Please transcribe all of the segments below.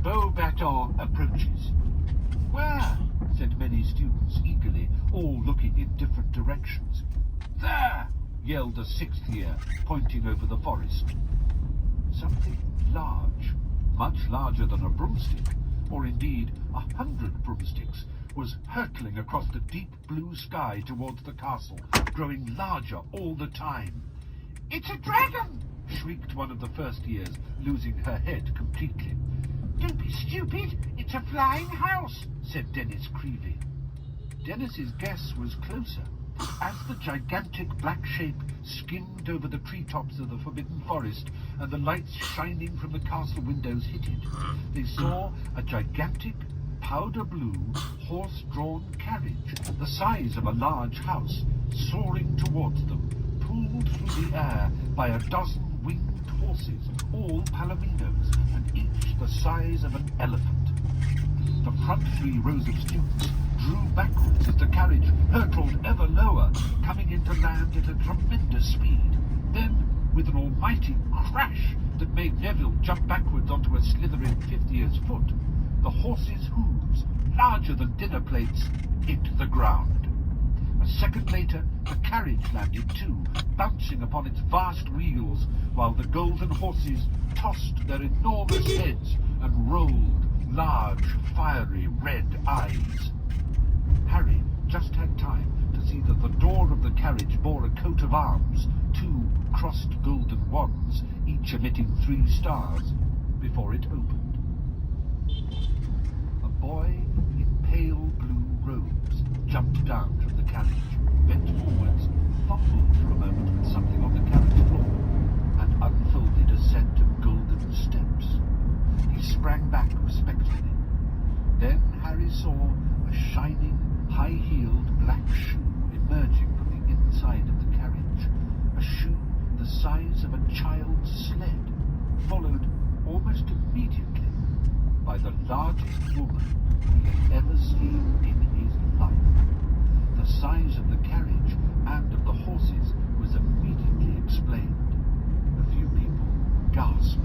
Beauxbatons approaches. Where? Said many students eagerly, all looking in different directions. There! Yelled a sixth year, pointing over the forest. Something large, much larger than a broomstick, or indeed 100 broomsticks, was hurtling across the deep blue sky towards the castle, growing larger all the time. "It's a dragon!" shrieked one of the first years, losing her head completely. "Don't be stupid! It's a flying house!" said Dennis Creevy. Dennis's guess was closer. As the gigantic black shape skimmed over the treetops of the Forbidden Forest and the lights shining from the castle windows hit it, they saw a gigantic, powder-blue, horse-drawn carriage, the size of a large house, soaring towards them, pulled through the air by a dozen winged horses, all palominos, and each the size of an elephant. The front three rows of students drew backwards as the carriage hurtled ever lower, coming into land at a tremendous speed. Then, with an almighty crash that made Neville jump backwards onto a slithering fifth year's foot, the horses' hooves, larger than dinner plates, hit the ground. A second later, the carriage landed too, bouncing upon its vast wheels, while the golden horses tossed their enormous heads and rolled large, fiery red eyes. Harry just had time to see that the door of the carriage bore a coat of arms, two crossed golden wands, each emitting 3 stars, before it opened. A boy in pale blue robes jumped down from the carriage, bent forwards, fumbled for a moment with something on the carriage floor, and unfolded a set of golden steps. He sprang back respectfully. Then Harry saw a shining, high-heeled black shoe emerging from the inside of the carriage, a shoe the size of a child's sled, followed almost immediately by the largest woman he had ever seen in his life. The size of the carriage and of the horses was immediately explained. A few people gasped.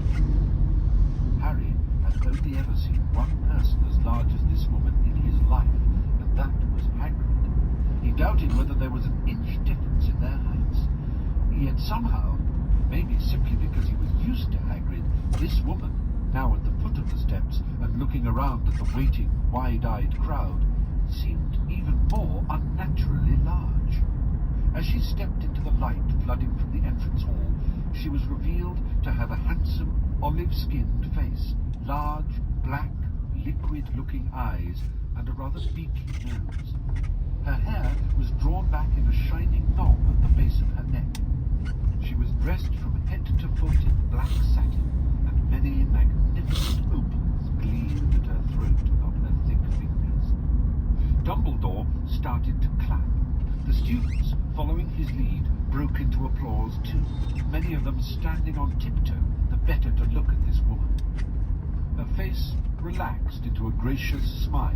Harry had only ever seen one person as large as this woman in his life, and that was Hagrid. He doubted whether there was an inch difference in their heights. Yet somehow, maybe simply because he was used to Hagrid, this woman, now at the foot of the steps and looking around at the waiting, wide-eyed crowd, seemed even more unnaturally large. As she stepped into the light flooding from the entrance hall, she was revealed to have a handsome, olive-skinned face, large, black, liquid-looking eyes, and a rather beaky nose. Her hair was drawn back in a shining knob at the base of her neck. She was dressed from head to foot in black satin, and many magnificent opals gleamed at her throat and on her thick fingers. Dumbledore started to clap. The students, following his lead, broke into applause too, many of them standing on tiptoe, the better to look at this woman. Her face relaxed into a gracious smile,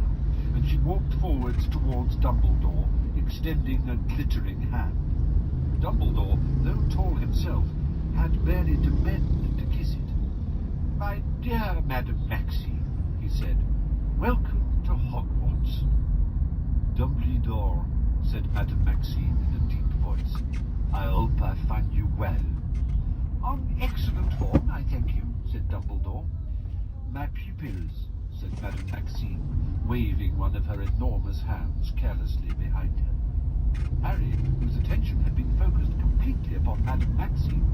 and she walked forwards towards Dumbledore, extending a glittering hand. Dumbledore, though tall himself, had barely to bend to kiss it. "My dear Madame Maxime," he said, "welcome to Hogwarts." "Dumbledore," said Madame Maxime in a deep voice, "I hope I find you well." "On excellent form, I thank you," said Dumbledore. "My pupils," said Madame Maxime, waving one of her enormous hands carelessly behind her. Harry, whose attention had been focused completely upon Madame Maxime,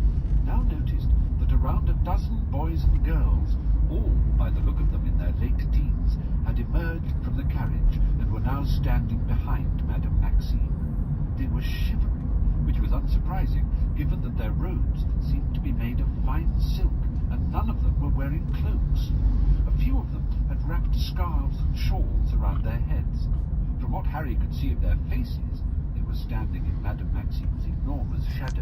now noticed that around a dozen boys and girls, all, by the look of them, in their late teens, had emerged from the carriage and were now standing behind Madame Maxime. They were shivering, which was unsurprising, given that their robes seemed to be made of fine silk, and none of them were wearing cloaks. A few of them had wrapped scarves and shawls around their heads. From what Harry could see of their faces, they were standing in Madame Maxime's enormous shadow.